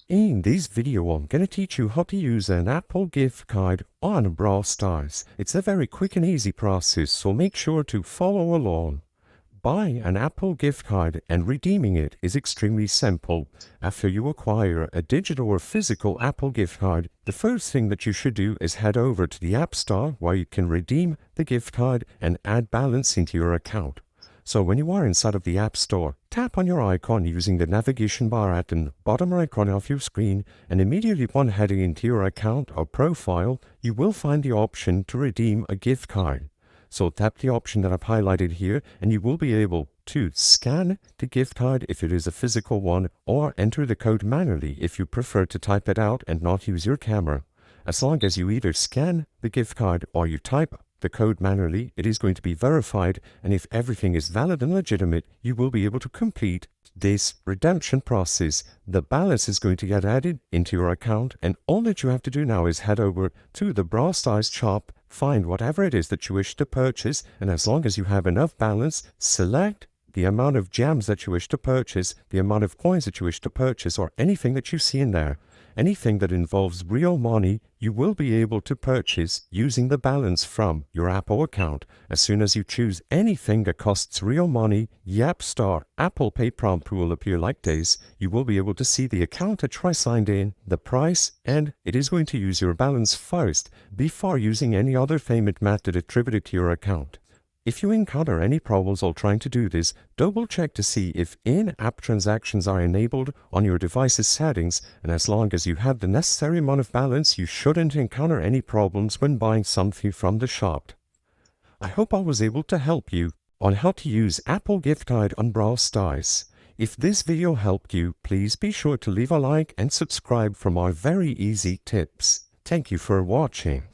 In this video, I'm going to teach you how to use an Apple gift card on Brawl Stars. It's a very quick and easy process, so make sure to follow along. Buying an Apple gift card and redeeming it is extremely simple. After you acquire a digital or physical Apple gift card, the first thing that you should do is head over to the App Store where you can redeem the gift card and add balance into your account. So when you are inside of the App Store, tap on your icon using the navigation bar at the bottom right corner of your screen, and immediately upon heading into your account or profile, you will find the option to redeem a gift card. So tap the option that I've highlighted here, and you will be able to scan the gift card if it is a physical one, or enter the code manually if you prefer to type it out and not use your camera. As long as you either scan the gift card or you type the code manually, it is going to be verified, and if everything is valid and legitimate, you will be able to complete this redemption process. The balance is going to get added into your account, and all that you have to do now is head over to the Brawl Stars shop, find whatever it is that you wish to purchase, and as long as you have enough balance, select the amount of gems that you wish to purchase, the amount of coins that you wish to purchase, or anything that you see in there. Anything that involves real money, you will be able to purchase using the balance from your Apple account. As soon as you choose anything that costs real money, the App Store Apple Pay prompt will appear like this. You will be able to see the account that you signed in, the price, and it is going to use your balance first before using any other payment method attributed to your account. If you encounter any problems while trying to do this, double check to see if in-app transactions are enabled on your device's settings, and as long as you have the necessary amount of balance, you shouldn't encounter any problems when buying something from the shop. I hope I was able to help you on how to use Apple gift card on Brawl Stars. If this video helped you, please be sure to leave a like and subscribe for more very easy tips. Thank you for watching.